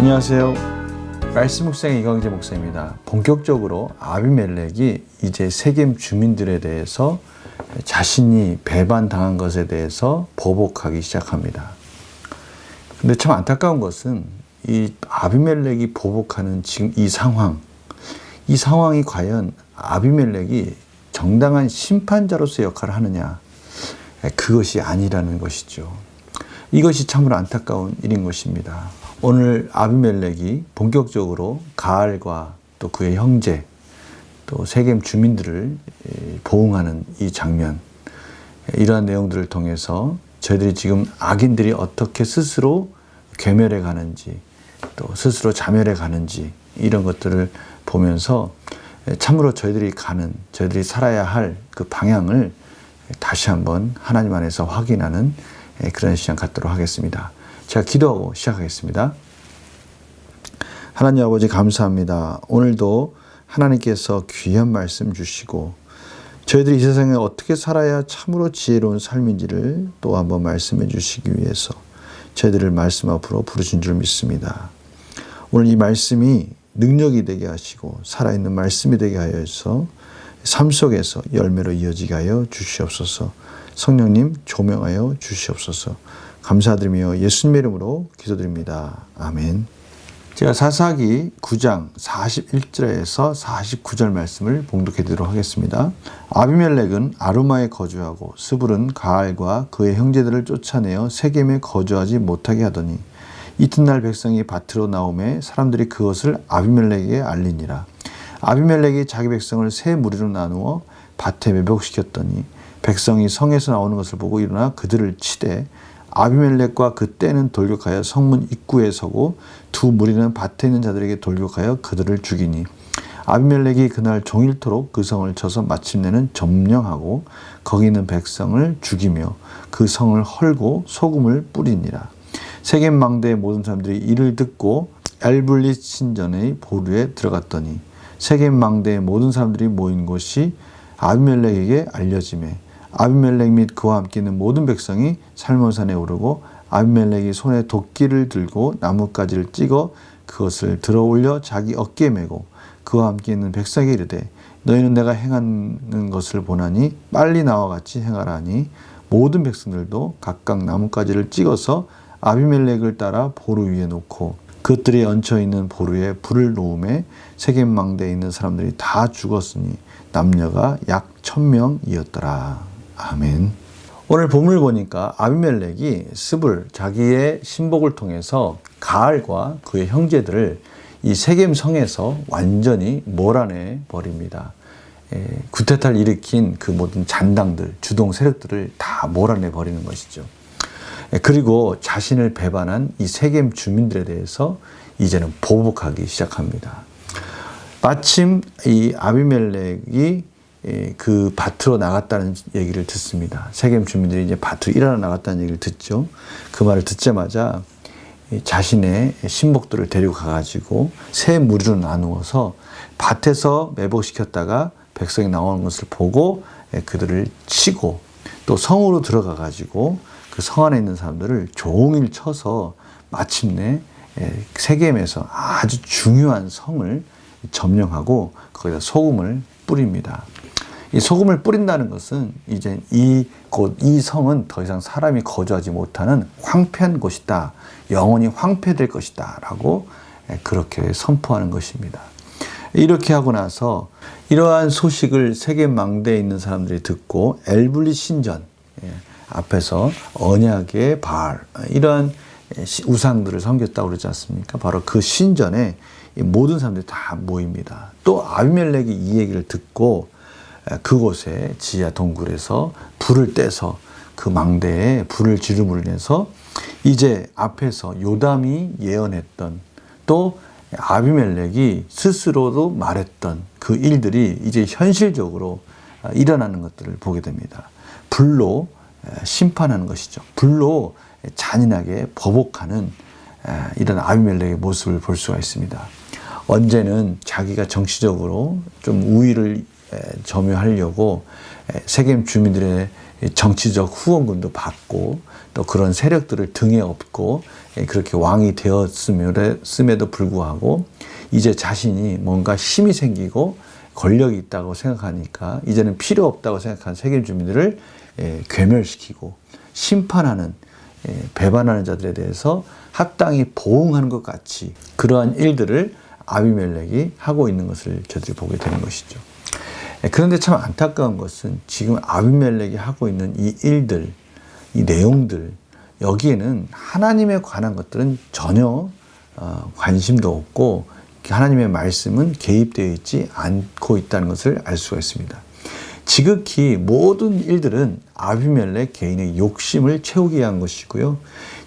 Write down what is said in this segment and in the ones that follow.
안녕하세요. 말씀 묵상의 이광재 목사입니다. 본격적으로 아비멜렉이 이제 세겜 주민들에 대해서 자신이 배반당한 것에 대해서 보복하기 시작합니다. 근데 참 안타까운 것은 이 아비멜렉이 보복하는 지금 이 상황이 과연 아비멜렉이 정당한 심판자로서의 역할을 하느냐, 그것이 아니라는 것이죠. 이것이 참으로 안타까운 일인 것입니다. 오늘 아비멜렉이 본격적으로 가알과 또 그의 형제, 또 세겜 주민들을 보응하는 이 장면, 이러한 내용들을 통해서 저희들이 지금 악인들이 어떻게 스스로 괴멸해 가는지, 또 스스로 자멸해 가는지, 이런 것들을 보면서 참으로 저희들이 살아야 할 그 방향을 다시 한번 하나님 안에서 확인하는 그런 시간 갖도록 하겠습니다. 제가 기도하고 시작하겠습니다. 하나님 아버지 감사합니다. 오늘도 하나님께서 귀한 말씀 주시고 저희들이 이 세상에 어떻게 살아야 참으로 지혜로운 삶인지를 또 한번 말씀해 주시기 위해서 저희들을 말씀 앞으로 부르신 줄 믿습니다. 오늘 이 말씀이 능력이 되게 하시고 살아있는 말씀이 되게 하여서 삶 속에서 열매로 이어지게 하여 주시옵소서. 성령님 조명하여 주시옵소서. 감사드리며 예수님의 이름으로 기도드립니다. 아멘. 제가 사사기 9장 41절에서 49절 말씀을 봉독해 드리도록 하겠습니다. 아비멜렉은 아르마에 거주하고 스불은 가알과 그의 형제들을 쫓아내어 세겜에 거주하지 못하게 하더니 이튿날 백성이 밭으로 나오매 사람들이 그것을 아비멜렉에게 알리니라. 아비멜렉이 자기 백성을 세 무리로 나누어 밭에 매복시켰더니 백성이 성에서 나오는 것을 보고 일어나 그들을 치되 아비멜렉과 그 떼는 돌격하여 성문 입구에 서고 두 무리는 밭에 있는 자들에게 돌격하여 그들을 죽이니 아비멜렉이 그날 종일토록 그 성을 쳐서 마침내는 점령하고 거기 있는 백성을 죽이며 그 성을 헐고 소금을 뿌리니라. 세겜 망대의 모든 사람들이 이를 듣고 엘블릿 신전의 보루에 들어갔더니 세겜 망대의 모든 사람들이 모인 곳이 아비멜렉에게 알려지매 아비멜렉 및 그와 함께 있는 모든 백성이 살몬산에 오르고 아비멜렉이 손에 도끼를 들고 나뭇가지를 찍어 그것을 들어올려 자기 어깨에 메고 그와 함께 있는 백성에게 이르되 너희는 내가 행하는 것을 보나니 빨리 나와 같이 행하라 하니 모든 백성들도 각각 나뭇가지를 찍어서 아비멜렉을 따라 보루 위에 놓고 그것들이 얹혀있는 보루에 불을 놓음에 세겜 망대에 있는 사람들이 다 죽었으니 남녀가 약 1000명이었더라. 아멘. 오늘 본문을 보니까 아비멜렉이 스불, 자기의 신복을 통해서 가알과 그의 형제들을 이 세겜 성에서 완전히 몰아내 버립니다. 구테타를 일으킨 그 모든 잔당들, 주동 세력들을 다 몰아내 버리는 것이죠. 그리고 자신을 배반한 이 세겜 주민들에 대해서 이제는 보복하기 시작합니다. 마침 이 아비멜렉이 그 밭으로 나갔다는 얘기를 듣습니다. 세겜 주민들이 이제 밭으로 일하러 나갔다는 얘기를 듣죠. 그 말을 듣자마자 자신의 신복들을 데리고 가가지고 세 무리로 나누어서 밭에서 매복시켰다가 백성이 나오는 것을 보고 그들을 치고 또 성으로 들어가가지고 그 성 안에 있는 사람들을 종일 쳐서 마침내 세겜에서 아주 중요한 성을 점령하고 거기다 소금을 뿌립니다. 이 소금을 뿌린다는 것은 이제 이 성은 더 이상 사람이 거주하지 못하는 황폐한 곳이다. 영원히 황폐될 것이다. 라고 그렇게 선포하는 것입니다. 이렇게 하고 나서 이러한 소식을 세겜 망대에 있는 사람들이 듣고 엘블릿 신전 앞에서 언약의 바알, 이러한 우상들을 섬겼다고 그러지 않습니까? 바로 그 신전에 모든 사람들이 다 모입니다. 또 아비멜렉이 이 얘기를 듣고 그곳에 지하 동굴에서 불을 떼서 그 망대에 불을 지름으로 인해서 이제 앞에서 요담이 예언했던 또 아비멜렉이 스스로도 말했던 그 일들이 이제 현실적으로 일어나는 것들을 보게 됩니다. 불로 심판하는 것이죠. 불로 잔인하게 보복하는 이런 아비멜렉의 모습을 볼 수가 있습니다. 언제는 자기가 정치적으로 좀 우위를 점유하려고 세겜 주민들의 정치적 후원금도 받고 또 그런 세력들을 등에 업고 그렇게 왕이 되었음에도 불구하고 이제 자신이 뭔가 힘이 생기고 권력이 있다고 생각하니까 이제는 필요 없다고 생각한 세겜 주민들을 괴멸시키고 심판하는, 배반하는 자들에 대해서 합당히 보응하는 것 같이 그러한 일들을 아비멜렉이 하고 있는 것을 저들이 보게 되는 것이죠. 그런데 참 안타까운 것은 지금 아비멜렉이 하고 있는 이 일들, 이 내용들, 여기에는 하나님에 관한 것들은 전혀 관심도 없고 하나님의 말씀은 개입되어 있지 않고 있다는 것을 알 수가 있습니다. 지극히 모든 일들은 아비멜렉 개인의 욕심을 채우기 위한 것이고요.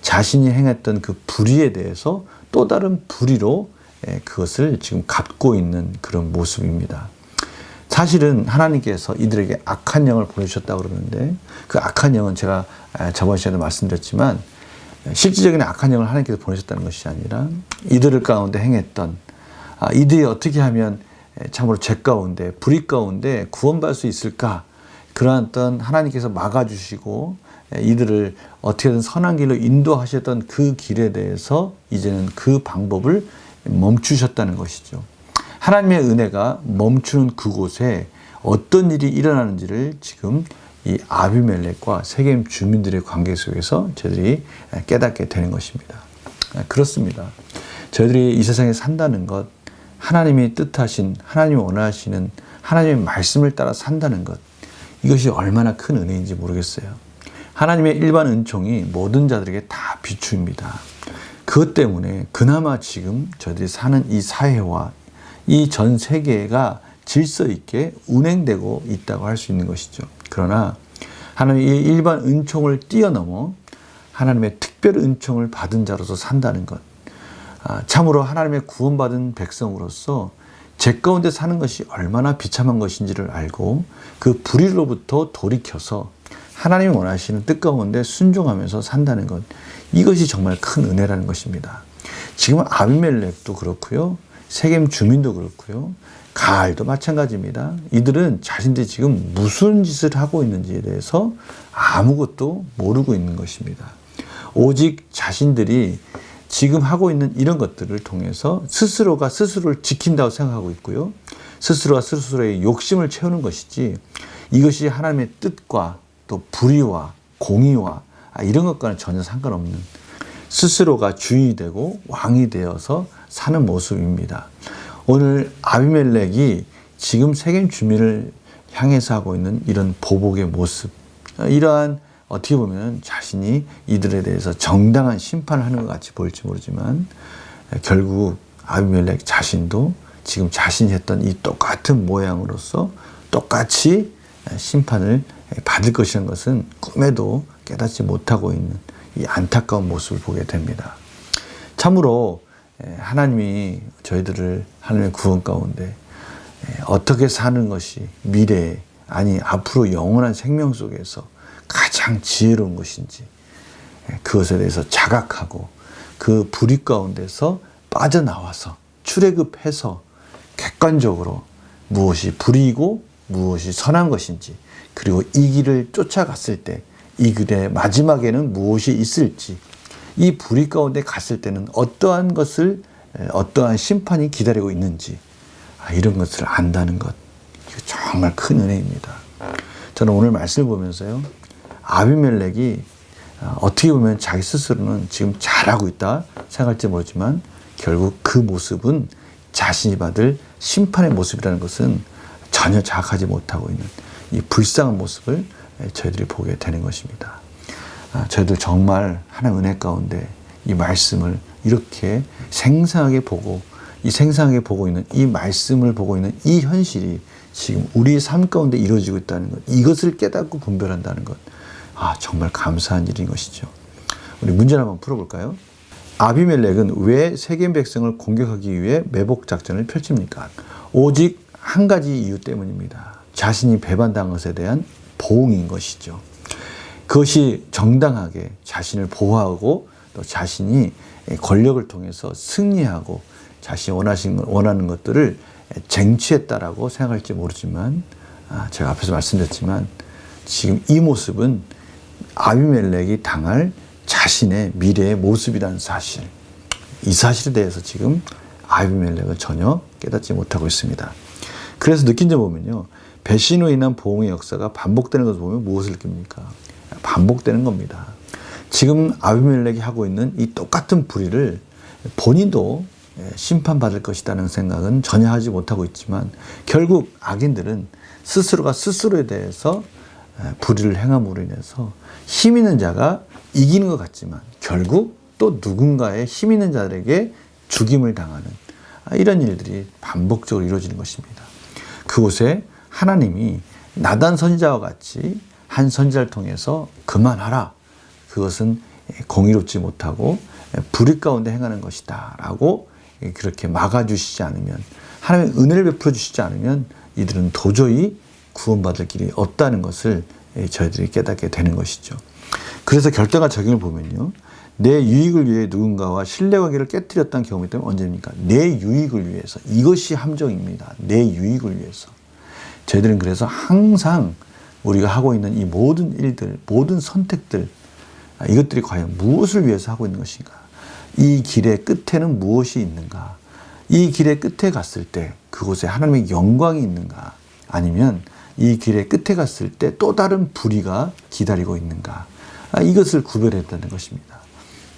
자신이 행했던 그 불의에 대해서 또 다른 불의로 그것을 지금 갚고 있는 그런 모습입니다. 사실은 하나님께서 이들에게 악한 영을 보내주셨다고 그러는데 그 악한 영은 제가 저번 시간에 말씀드렸지만 실질적인 악한 영을 하나님께서 보내셨다는 것이 아니라 이들 가운데 행했던 이들이 어떻게 하면 참으로 죄 가운데 불의 가운데 구원받을 수 있을까, 그러한 어떤 하나님께서 막아주시고 이들을 어떻게든 선한 길로 인도하셨던 그 길에 대해서 이제는 그 방법을 멈추셨다는 것이죠. 하나님의 은혜가 멈추는 그곳에 어떤 일이 일어나는지를 지금 이 아비멜렉과 세겜 주민들의 관계 속에서 저희들이 깨닫게 되는 것입니다. 그렇습니다. 저희들이 이 세상에 산다는 것, 하나님이 뜻하신, 하나님이 원하시는 하나님의 말씀을 따라 산다는 것, 이것이 얼마나 큰 은혜인지 모르겠어요. 하나님의 일반 은총이 모든 자들에게 다 비추입니다. 그것 때문에 그나마 지금 저희들이 사는 이 사회와 이 전 세계가 질서 있게 운행되고 있다고 할 수 있는 것이죠. 그러나 하나님의 일반 은총을 뛰어넘어 하나님의 특별 은총을 받은 자로서 산다는 것, 참으로 하나님의 구원받은 백성으로서 죄 가운데 사는 것이 얼마나 비참한 것인지를 알고 그 불의로부터 돌이켜서 하나님이 원하시는 뜻 가운데 순종하면서 산다는 것, 이것이 정말 큰 은혜라는 것입니다. 지금 아비멜렉도 그렇고요, 세겜 주민도 그렇고요, 가알도 마찬가지입니다. 이들은 자신들이 지금 무슨 짓을 하고 있는지에 대해서 아무것도 모르고 있는 것입니다. 오직 자신들이 지금 하고 있는 이런 것들을 통해서 스스로가 스스로를 지킨다고 생각하고 있고요, 스스로가 스스로의 욕심을 채우는 것이지 이것이 하나님의 뜻과 또 불의와 공의와 이런 것과는 전혀 상관없는, 스스로가 주인이 되고 왕이 되어서 사는 모습입니다. 오늘 아비멜렉이 지금 세겜 주민을 향해서 하고 있는 이런 보복의 모습, 이러한 어떻게 보면 자신이 이들에 대해서 정당한 심판을 하는 것 같이 보일지 모르지만 결국 아비멜렉 자신도 지금 자신이 했던 이 똑같은 모양으로서 똑같이 심판을 받을 것이라는 것은 꿈에도 깨닫지 못하고 있는 이 안타까운 모습을 보게 됩니다. 참으로 하나님이 저희들을 하나님의 구원 가운데 어떻게 사는 것이 미래에, 아니 앞으로 영원한 생명 속에서 가장 지혜로운 것인지 그것에 대해서 자각하고 그 불의 가운데서 빠져나와서 출애굽해서 객관적으로 무엇이 불의이고 무엇이 선한 것인지, 그리고 이 길을 쫓아갔을 때 이 길의 마지막에는 무엇이 있을지, 이 불의 가운데 갔을 때는 어떠한 것을, 어떠한 심판이 기다리고 있는지, 이런 것을 안다는 것, 이거 정말 큰 은혜입니다. 저는 오늘 말씀을 보면서요, 아비멜렉이 어떻게 보면 자기 스스로는 지금 잘하고 있다 생각할지 모르지만 결국 그 모습은 자신이 받을 심판의 모습이라는 것은 전혀 자각하지 못하고 있는 이 불쌍한 모습을 저희들이 보게 되는 것입니다. 저희들 정말 하나님의 은혜 가운데 이 말씀을 이렇게 생생하게 보고, 이 생생하게 보고 있는 이 말씀을 보고 있는 이 현실이 지금 우리의 삶 가운데 이루어지고 있다는 것, 이것을 깨닫고 분별한다는 것, 정말 감사한 일인 것이죠. 우리 문제를 한번 풀어볼까요? 아비멜렉은 왜 세겜 백성을 공격하기 위해 매복 작전을 펼칩니까? 오직 한 가지 이유 때문입니다. 자신이 배반당한 것에 대한 보응인 것이죠. 그것이 정당하게 자신을 보호하고 또 자신이 권력을 통해서 승리하고 자신이 원하는 것들을 쟁취했다라고 생각할지 모르지만 제가 앞에서 말씀드렸지만 지금 이 모습은 아비멜렉이 당할 자신의 미래의 모습이라는 사실, 이 사실에 대해서 지금 아비멜렉은 전혀 깨닫지 못하고 있습니다. 그래서 느낀 점 보면요, 배신으로 인한 보응의 역사가 반복되는 것을 보면 무엇을 느낍니까? 반복되는 겁니다. 지금 아비멜렉이 하고 있는 이 똑같은 불의를 본인도 심판받을 것이라는 생각은 전혀 하지 못하고 있지만, 결국 악인들은 스스로가 스스로에 대해서 불의를 행함으로 인해서 힘 있는 자가 이기는 것 같지만 결국 또 누군가의 힘 있는 자들에게 죽임을 당하는 이런 일들이 반복적으로 이루어지는 것입니다. 그곳에 하나님이 나단 선지자와 같이 한 선지자를 통해서 그만하라, 그것은 공의롭지 못하고 불의 가운데 행하는 것이다 라고 그렇게 막아주시지 않으면, 하나님의 은혜를 베풀어 주시지 않으면 이들은 도저히 구원받을 길이 없다는 것을 저희들이 깨닫게 되는 것이죠. 그래서 결정과 적용을 보면요, 내 유익을 위해 누군가와 신뢰관계를 깨뜨렸다는 경험이 있다면 언제입니까? 내 유익을 위해서. 이것이 함정입니다. 내 유익을 위해서. 저희들은 그래서 항상 우리가 하고 있는 이 모든 일들, 모든 선택들, 이것들이 과연 무엇을 위해서 하고 있는 것인가? 이 길의 끝에는 무엇이 있는가? 이 길의 끝에 갔을 때 그곳에 하나님의 영광이 있는가? 아니면 이 길의 끝에 갔을 때 또 다른 불의가 기다리고 있는가? 이것을 구별해야 한다는 것입니다.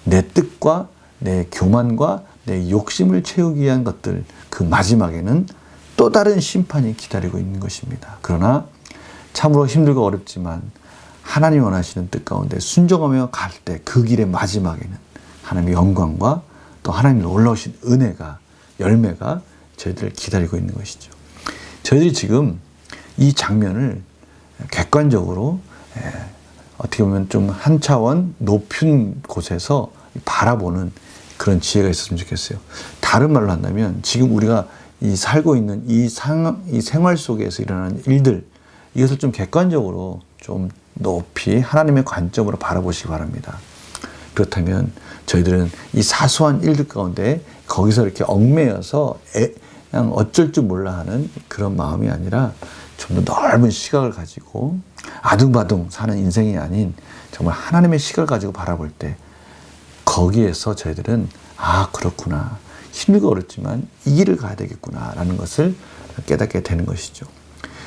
내 뜻과 내 교만과 내 욕심을 채우기 위한 것들, 그 마지막에는 또 다른 심판이 기다리고 있는 것입니다. 그러나 참으로 힘들고 어렵지만 하나님이 원하시는 뜻 가운데 순종하며 갈 때 그 길의 마지막에는 하나님의 영광과 또 하나님의 놀라우신 은혜가, 열매가 저희들을 기다리고 있는 것이죠. 저희들이 지금 이 장면을 객관적으로 어떻게 보면 좀 한 차원 높은 곳에서 바라보는 그런 지혜가 있었으면 좋겠어요. 다른 말로 한다면 지금 우리가 이 살고 있는 이 생활 속에서 일어나는 일들, 이것을 좀 객관적으로 좀 높이 하나님의 관점으로 바라보시기 바랍니다. 그렇다면 저희들은 이 사소한 일들 가운데 거기서 이렇게 얽매여서 그냥 어쩔 줄 몰라 하는 그런 마음이 아니라 좀 더 넓은 시각을 가지고 아둥바둥 사는 인생이 아닌 정말 하나님의 시각을 가지고 바라볼 때 거기에서 저희들은 그렇구나, 힘들고 어렵지만 이 길을 가야 되겠구나 라는 것을 깨닫게 되는 것이죠.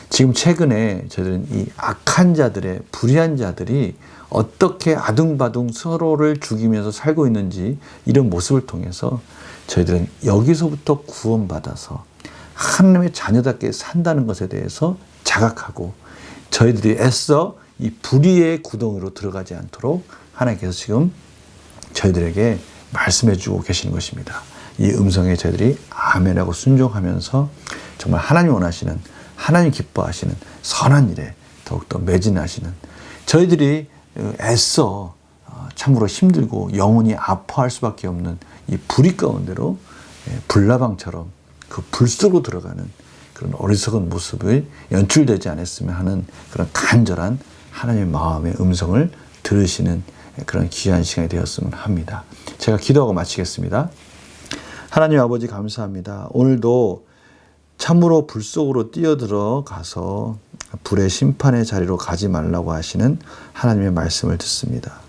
지금 최근에 저희들은 이 악한 자들의, 불의한 자들이 어떻게 아둥바둥 서로를 죽이면서 살고 있는지, 이런 모습을 통해서 저희들은 여기서부터 구원받아서 하나님의 자녀답게 산다는 것에 대해서 자각하고 저희들이 애써 이 불의의 구덩이로 들어가지 않도록 하나님께서 지금 저희들에게 말씀해 주고 계시는 것입니다. 이 음성에 저희들이 아멘하고 순종하면서 정말 하나님 원하시는, 하나님 기뻐하시는 선한 일에 더욱더 매진하시는, 저희들이 애써 참으로 힘들고 영혼이 아파할 수밖에 없는 이 불의 가운데로 불나방처럼 그 불 속으로 들어가는 그런 어리석은 모습을 연출되지 않았으면 하는 그런 간절한 하나님의 마음의 음성을 들으시는 그런 귀한 시간이 되었으면 합니다. 제가 기도하고 마치겠습니다. 하나님 아버지 감사합니다. 오늘도 참으로 불 속으로 뛰어들어 가서 불의 심판의 자리로 가지 말라고 하시는 하나님의 말씀을 듣습니다.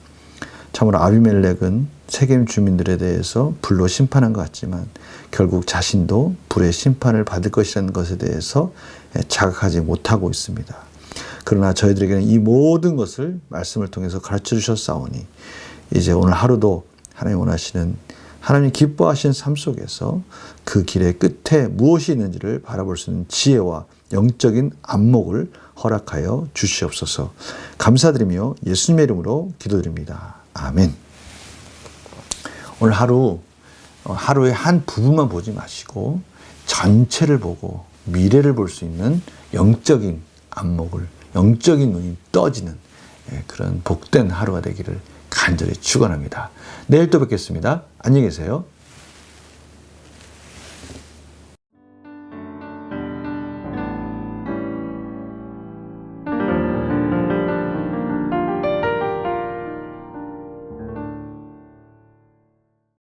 참으로 아비멜렉은 세겜 주민들에 대해서 불로 심판한 것 같지만 결국 자신도 불의 심판을 받을 것이라는 것에 대해서 자각하지 못하고 있습니다. 그러나 저희들에게는 이 모든 것을 말씀을 통해서 가르쳐 주셨사오니 이제 오늘 하루도 하나님 원하시는, 하나님 기뻐하시는 삶 속에서 그 길의 끝에 무엇이 있는지를 바라볼 수 있는 지혜와 영적인 안목을 허락하여 주시옵소서. 감사드리며 예수님의 이름으로 기도드립니다. 아멘. 오늘 하루의 한 부분만 보지 마시고 전체를 보고 미래를 볼 수 있는 영적인 안목을, 영적인 눈이 떠지는 그런 복된 하루가 되기를 간절히 축원합니다. 내일 또 뵙겠습니다. 안녕히 계세요.